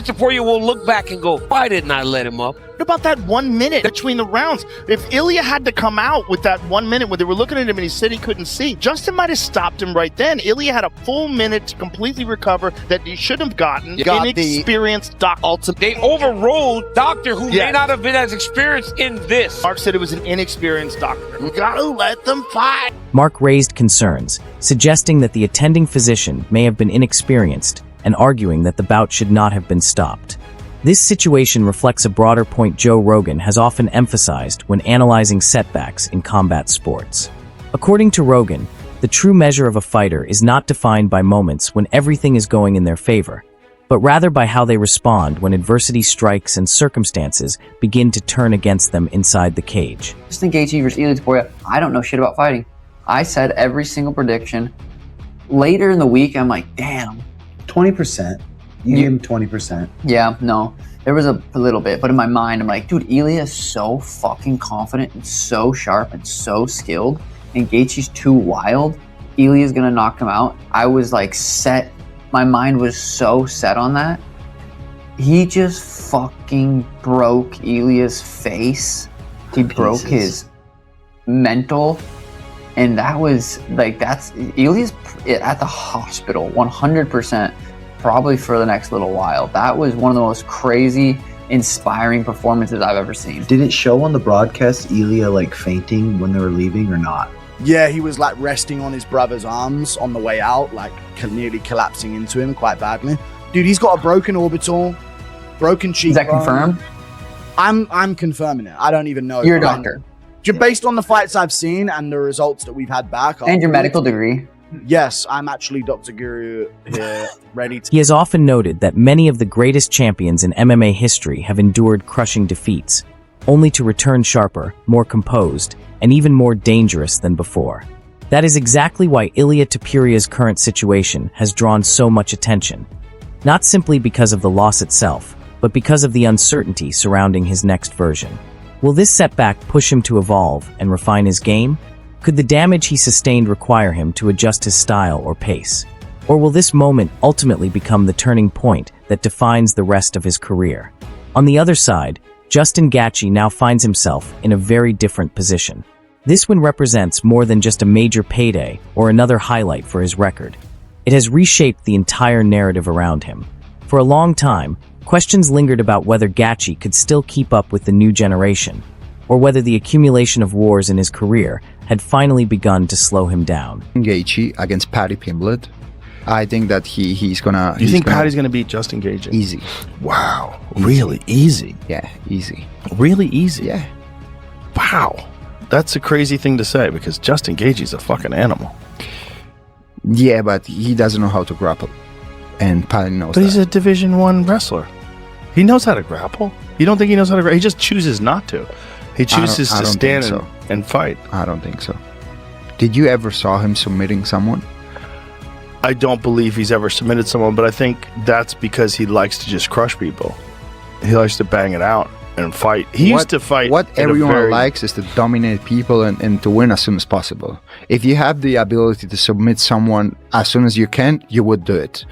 Topuria will look back and go, why didn't I let him up? What about that 1 minute between the rounds? If Ilia had to come out with that 1 minute where they were looking at him and he said he couldn't see, Justin might have stopped him right then. Ilia had a full minute to completely recover that he should have gotten. Inexperienced doctor. They overruled doctor who may not have been as experienced in this. Mark said it was an inexperienced doctor. You gotta let them fight. Mark raised concerns, suggesting that the attending physician may have been inexperienced and arguing that the bout should not have been stopped. This situation reflects a broader point Joe Rogan has often emphasized when analyzing setbacks in combat sports. According to Rogan, the true measure of a fighter is not defined by moments when everything is going in their favor, but rather by how they respond when adversity strikes and circumstances begin to turn against them inside the cage. Justin Gaethje versus Ilia Topuria, I don't know shit about fighting. I said every single prediction. Later in the week, I'm like, damn. 20%. You gave him 20%. Yeah, no. There was a little bit, but in my mind, I'm like, dude, Ilia is so fucking confident and so sharp and so skilled, and Gaethje's too wild. Ilia's gonna knock him out. I was like set. My mind was so set on that. He just fucking broke Ilia's face. He broke his mental, and that was like, that's Ilia's at the hospital 100%. Probably for the next little while. That was one of the most crazy, inspiring performances I've ever seen. Did it show on the broadcast Ilia like fainting when they were leaving or not? Yeah, he was like resting on his brother's arms on the way out, like nearly collapsing into him quite badly. Dude, he's got a broken orbital, broken cheekbone. Is that confirmed? I'm confirming it. I don't even know. You're a doctor. Based on the fights I've seen and the results that we've had back. And your medical degree. Yes, I'm actually Dr. Guru here, ready to... He has often noted that many of the greatest champions in MMA history have endured crushing defeats, only to return sharper, more composed, and even more dangerous than before. That is exactly why Ilia Topuria's current situation has drawn so much attention. Not simply because of the loss itself, but because of the uncertainty surrounding his next version. Will this setback push him to evolve and refine his game? Could the damage he sustained require him to adjust his style or pace? Or will this moment ultimately become the turning point that defines the rest of his career? On the other side, Justin Gaethje now finds himself in a very different position. This one represents more than just a major payday or another highlight for his record. It has reshaped the entire narrative around him. For a long time, questions lingered about whether Gaethje could still keep up with the new generation, or whether the accumulation of wars in his career had finally begun to slow him down. Gaethje against Paddy Pimblett. I think that he's gonna... You think Paddy's gonna beat Justin Gaethje? Easy. Wow. Easy. Really? Easy? Yeah, easy. Really easy? Yeah. Wow. That's a crazy thing to say because Justin Gaethje's a fucking animal. Yeah, but he doesn't know how to grapple. And Paddy knows But he's a Division I wrestler. He knows how to grapple. You don't think he knows how to grapple? He just chooses not to. He chooses to stand and fight. I don't think so. Did you ever saw him submitting someone? I don't believe he's ever submitted someone, but I think that's because he likes to just crush people. He likes to bang it out and fight. He used to fight. What everyone likes is to dominate people and to win as soon as possible. If you have the ability to submit someone as soon as you can, you would do it.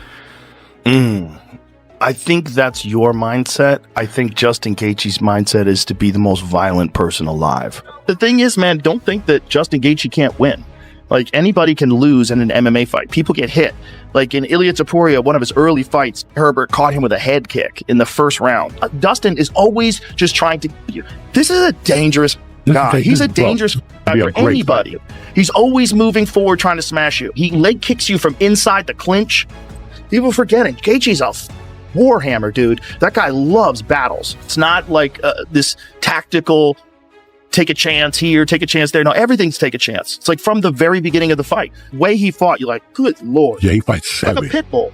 I think that's your mindset. I think Justin Gaethje's mindset is to be the most violent person alive. The thing is, man, don't think that Justin Gaethje can't win. Like, anybody can lose in an MMA fight. People get hit. Like in Ilia Topuria, one of his early fights, Herbert caught him with a head kick in the first round. Dustin is always just trying to... This is a dangerous guy. He's a dangerous guy for anybody. He's always moving forward, trying to smash you. He leg kicks you from inside the clinch. People forgetting, Gaethje's a warhammer, dude. That guy loves battles. It's not like this tactical... take a chance here, take a chance there. No, everything's take a chance. It's like from the very beginning of the fight. The way he fought, you're like, good Lord. Yeah, he fights like a pit bull.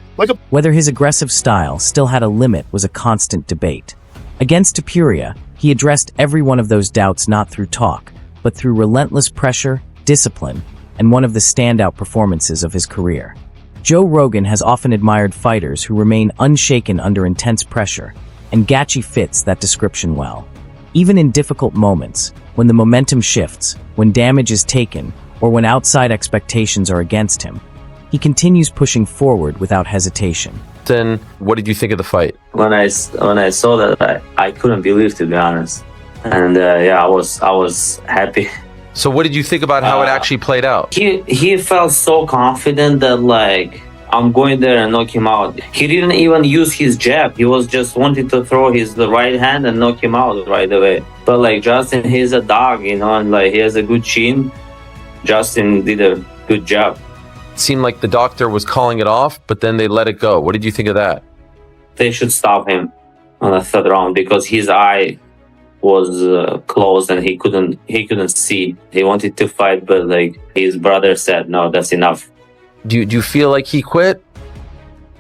Whether his aggressive style still had a limit was a constant debate. Against Topuria, he addressed every one of those doubts not through talk, but through relentless pressure, discipline, and one of the standout performances of his career. Joe Rogan has often admired fighters who remain unshaken under intense pressure, and Gaethje fits that description well. Even in difficult moments, when the momentum shifts, when damage is taken, or when outside expectations are against him, he continues pushing forward without hesitation. Justin, what did you think of the fight? When I saw that, I couldn't believe, to be honest. And I was happy. So what did you think about how it actually played out? He felt so confident that like I'm going there and knock him out. He didn't even use his jab. He was just wanting to throw the right hand and knock him out right away. But like Justin, he's a dog, you know, and like he has a good chin. Justin did a good job. It seemed like the doctor was calling it off, but then they let it go. What did you think of that? They should stop him on the third round because his eye was closed and he couldn't see. He wanted to fight, but like his brother said, no, that's enough. Do you feel like he quit?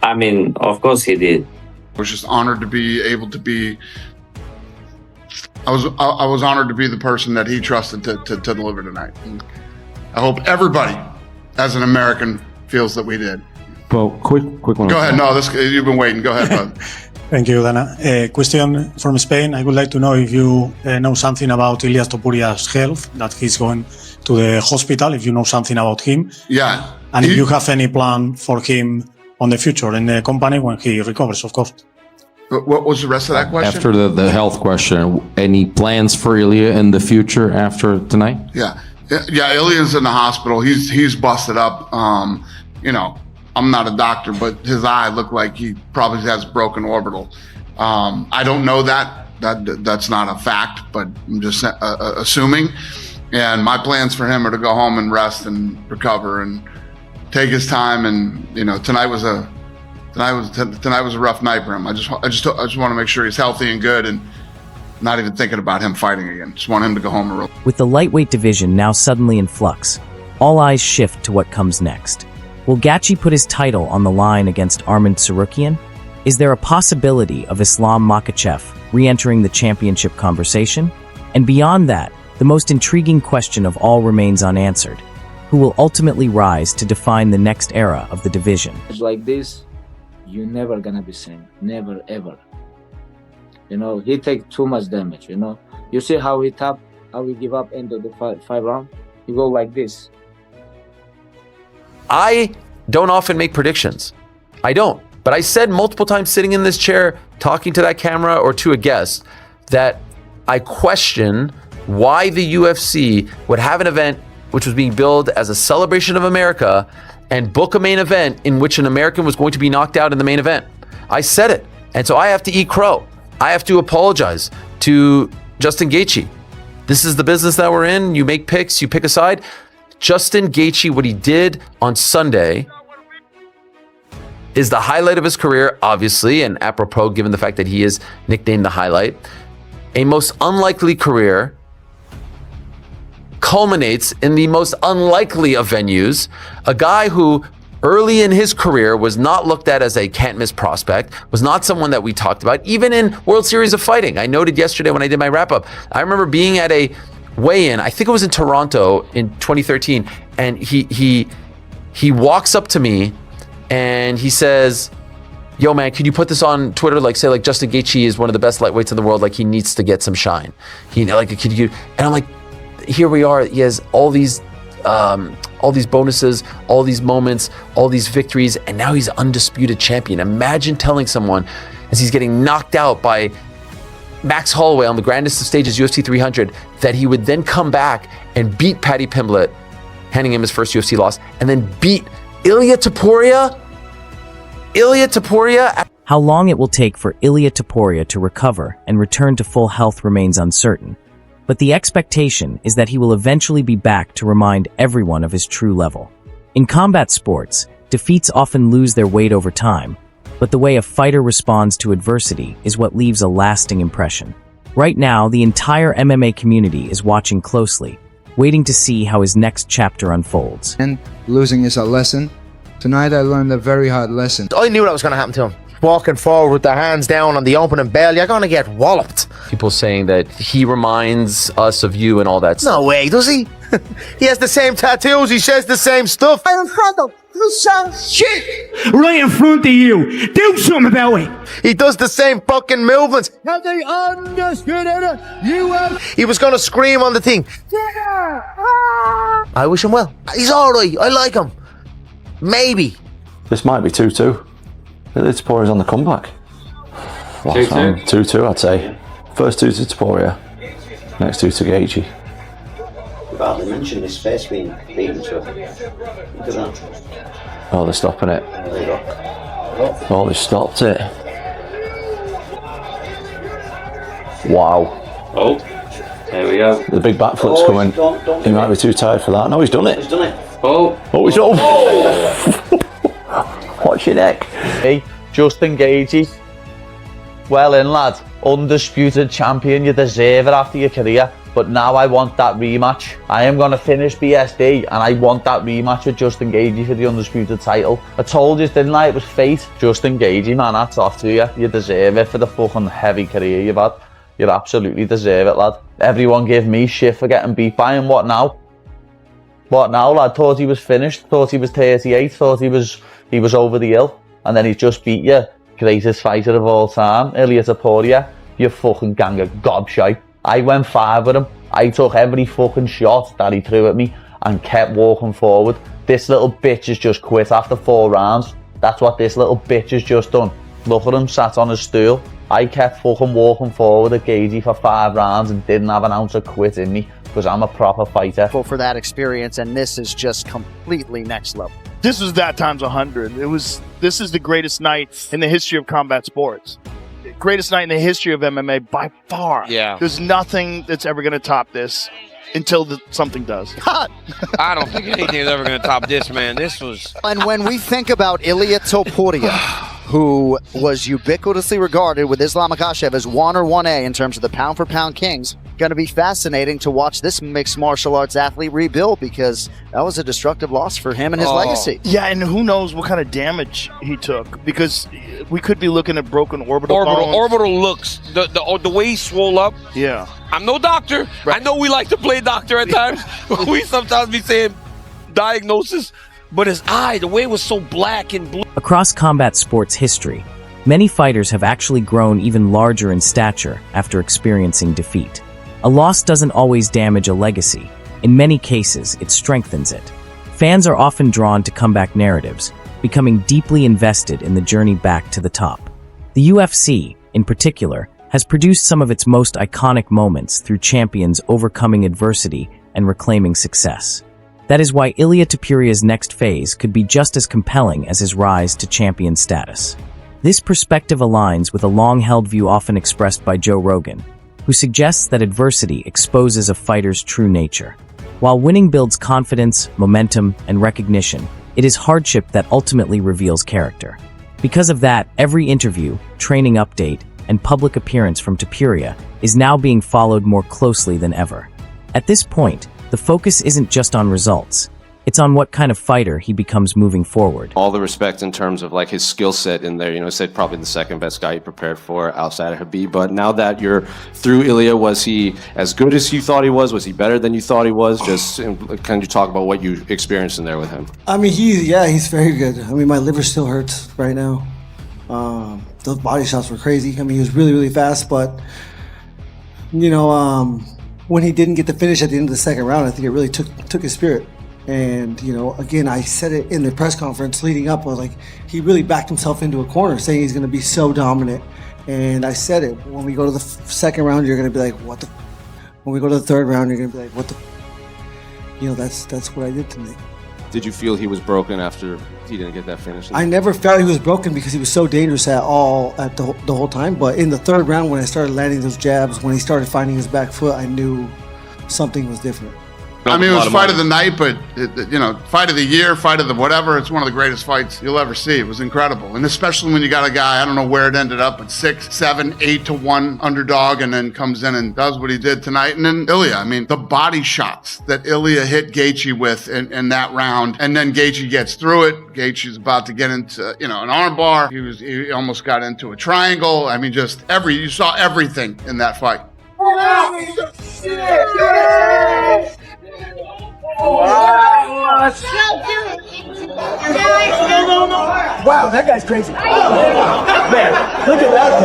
I mean, of course he did. I was just honored to be able to be. I was honored to be the person that he trusted to deliver tonight. And I hope everybody, as an American, feels that we did. Well, quick one. Go ahead. No, you've been waiting. Go ahead, bud. Thank you, Dana. A question from Spain. I would like to know if you know something about Ilia Topuria's health, that he's going to the hospital, if you know something about him. Yeah. And if you have any plan for him on the future in the company when he recovers, of course. What was the rest of that question? After the health question, any plans for Ilia in the future after tonight? Yeah, Ilia's in the hospital. He's busted up. You know, I'm not a doctor, but his eye looked like he probably has broken orbital. I don't know that's not a fact, but I'm just assuming. And my plans for him are to go home and rest and recover and take his time. And you know, tonight was a rough night for him. I just want to make sure he's healthy and good, and not even thinking about him fighting again. Just want him to go home and relax. With the lightweight division now suddenly in flux, all eyes shift to what comes next. Will Gachi put his title on the line against Arman Tsarukyan? Is there a possibility of Islam Makhachev re-entering the championship conversation? And beyond that, the most intriguing question of all remains unanswered. Who will ultimately rise to define the next era of the division? Like this, you're never gonna be same. Never, ever. You know, he take too much damage, you know. You see how he tap, how he give up into the five round? He go like this. I don't often make predictions. I don't. But I said multiple times sitting in this chair, talking to that camera or to a guest, that I question why the UFC would have an event which was being billed as a celebration of America and book a main event in which an American was going to be knocked out in the main event. I said it. And so I have to eat crow. I have to apologize to Justin Gaethje. This is the business that we're in. You make picks, you pick a side. Justin Gaethje, what he did on Sunday is the highlight of his career, obviously, and apropos given the fact that he is nicknamed the highlight. A most unlikely career culminates in the most unlikely of venues. A guy who early in his career was not looked at as a can't miss prospect, was not someone that we talked about, even in World Series of Fighting. I noted yesterday when I did my wrap up, I remember being at a weigh-in, I think it was in Toronto in 2013, and he walks up to me and he says, yo man, could you put this on Twitter, like say like Justin Gaethje is one of the best lightweights in the world, like he needs to get some shine. And I'm like, here we are, he has all these bonuses, all these moments, all these victories, and now he's undisputed champion. Imagine telling someone as he's getting knocked out by Max Holloway on the grandest of stages, UFC 300, that he would then come back and beat Paddy Pimblett, handing him his first UFC loss, and then beat Ilia Topuria? How long it will take for Ilia Topuria to recover and return to full health remains uncertain, but the expectation is that he will eventually be back to remind everyone of his true level. In combat sports, defeats often lose their weight over time, but the way a fighter responds to adversity is what leaves a lasting impression. Right now, the entire MMA community is watching closely, waiting to see how his next chapter unfolds. And losing is a lesson. Tonight I learned a very hard lesson. I knew that was going to happen to him. Walking forward with the hands down on the opening bell, you're going to get walloped. People saying that he reminds us of you and all that stuff. No way, does he? He has the same tattoos, he says the same stuff. Right in front of some shit. Right in front of you. Do something about it. He does the same fucking movements. Have they understood it? He was going to scream on the thing. I wish him well. He's alright, I like him. Maybe. This might be 2-2. Ilia Topuria's on the comeback. 2-2, I'd say. First 2 to Topuria, next 2 to Gaethje. You've hardly mentioned this space being beaten, so look at that. Oh, they're stopping it. Oh, they stopped it. Wow. Oh, there we go. The big backflip's coming. He might be too tired for that. No, he's done it. He's done it. Oh, he's done it. Watch your neck. Hey, Justin Gaethje. Well in, lad. Undisputed champion. You deserve it after your career. But now I want that rematch. I am going to finish BSD and I want that rematch with Justin Gaethje for the undisputed title. I told you, didn't I? It was fate. Justin Gaethje, man, that's off to you. You deserve it for the fucking heavy career you've had. You absolutely deserve it, lad. Everyone gave me shit for getting beat by him. What now? What now, lad? Thought he was finished. Thought he was 38. Thought he was over the hill. And then he just beat you. Greatest fighter of all time, Ilia Topuria. You fucking gang of gobshite. I went 5 with him. I took every fucking shot that he threw at me and kept walking forward. This little bitch has just quit after 4 rounds. That's what this little bitch has just done. Look at him, sat on his stool. I kept fucking walking forward at Gaethje for 5 rounds and didn't have an ounce of quit in me because I'm a proper fighter. For that experience, and this is just completely next level. This was that times 100. This is the greatest night in the history of combat sports. Greatest night in the history of MMA by far. Yeah. There's nothing that's ever going to top this until something does. I don't think anything is ever going to top this, man. This was... And when we think about Ilia Topuria, who was ubiquitously regarded with Islam Makhachev as 1 or 1A in terms of the pound-for-pound kings, going to be fascinating to watch this mixed martial arts athlete rebuild because that was a destructive loss for him and his legacy. Yeah, and who knows what kind of damage he took because we could be looking at broken orbital bones. Orbital looks, the way he swole up. Yeah. I'm no doctor. Right. I know we like to play doctor at times. We sometimes be saying diagnosis, but his eye, the way it was so black and blue. Across combat sports history, many fighters have actually grown even larger in stature after experiencing defeat. A loss doesn't always damage a legacy. In many cases, it strengthens it. Fans are often drawn to comeback narratives, becoming deeply invested in the journey back to the top. The UFC, in particular, has produced some of its most iconic moments through champions overcoming adversity and reclaiming success. That is why Ilia Topuria's next phase could be just as compelling as his rise to champion status. This perspective aligns with a long-held view often expressed by Joe Rogan, who suggests that adversity exposes a fighter's true nature. While winning builds confidence, momentum, and recognition, it is hardship that ultimately reveals character. Because of that, every interview, training update, and public appearance from Topuria is now being followed more closely than ever. At this point, the focus isn't just on results. It's on what kind of fighter he becomes moving forward. All the respect in terms of like his skill set in there, you know, said probably the second best guy he prepared for outside of Khabib. But now that you're through Ilia, was he as good as you thought he was? Was he better than you thought he was? Just can you talk about what you experienced in there with him? I mean, he's very good. I mean, my liver still hurts right now. Those body shots were crazy. I mean, he was really, really fast, but you know, when he didn't get the finish at the end of the second round, I think it really took his spirit. And, you know, again, I said it in the press conference leading up. I was like, he really backed himself into a corner saying he's going to be so dominant. And I said it, when we go to the second round, you're going to be like, what the? When we go to the third round, you're going to be like, what the? You know, that's what I did tonight. Did you feel he was broken after he didn't get that finish? I never felt he was broken because he was so dangerous at the whole time. But in the third round, when I started landing those jabs, when he started finding his back foot, I knew something was different. I mean, it was fight of the night, but, you know, fight of the year, fight of the whatever. It's one of the greatest fights you'll ever see. It was incredible. And especially when you got a guy, I don't know where it ended up, but 6, 7, 8 to 1 underdog and then comes in and does what he did tonight. And then Ilia, I mean, the body shots that Ilia hit Gaethje with in that round. And then Gaethje gets through it. Gaethje's about to get into, you know, an arm bar. He almost got into a triangle. I mean, just you saw everything in that fight. Wow, that guy's crazy. Man, look at that.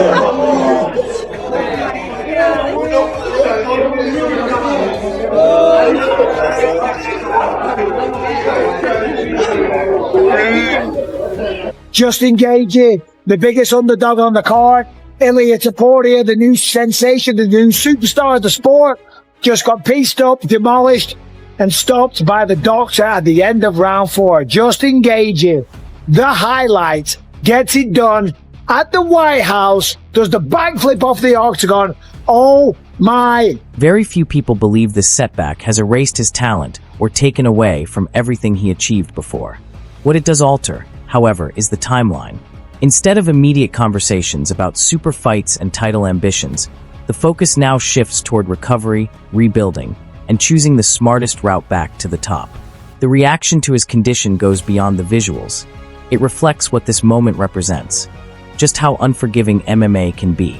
Justin Gaethje the biggest underdog on the card, Ilia Topuria, the new sensation, the new superstar of the sport, just got pieced up, demolished, and stopped by the doctor at the end of round 4. Just engaging the highlights, gets it done at the White House, does the backflip off the octagon. Oh my. Very few people believe this setback has erased his talent or taken away from everything he achieved before. What it does alter, however, is the timeline. Instead of immediate conversations about super fights and title ambitions, the focus now shifts toward recovery, rebuilding, and choosing the smartest route back to the top. The reaction to his condition goes beyond the visuals. It reflects what this moment represents, just how unforgiving MMA can be.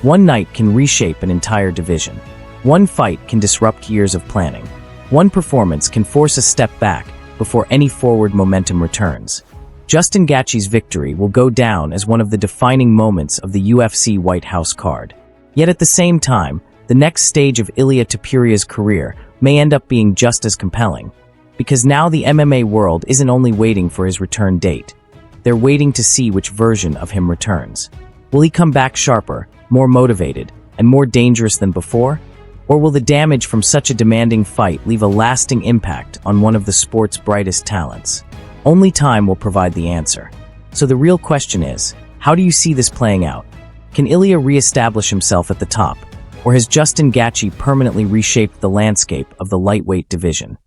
One night can reshape an entire division. One fight can disrupt years of planning. One performance can force a step back before any forward momentum returns. Justin Gaethje's victory will go down as one of the defining moments of the UFC White House card. Yet at the same time, the next stage of Ilia Topuria's career may end up being just as compelling, because now the MMA world isn't only waiting for his return date, they're waiting to see which version of him returns. Will he come back sharper, more motivated, and more dangerous than before? Or will the damage from such a demanding fight leave a lasting impact on one of the sport's brightest talents? Only time will provide the answer. So the real question is, how do you see this playing out? Can Ilia re-establish himself at the top? Or has Justin Gaethje permanently reshaped the landscape of the lightweight division?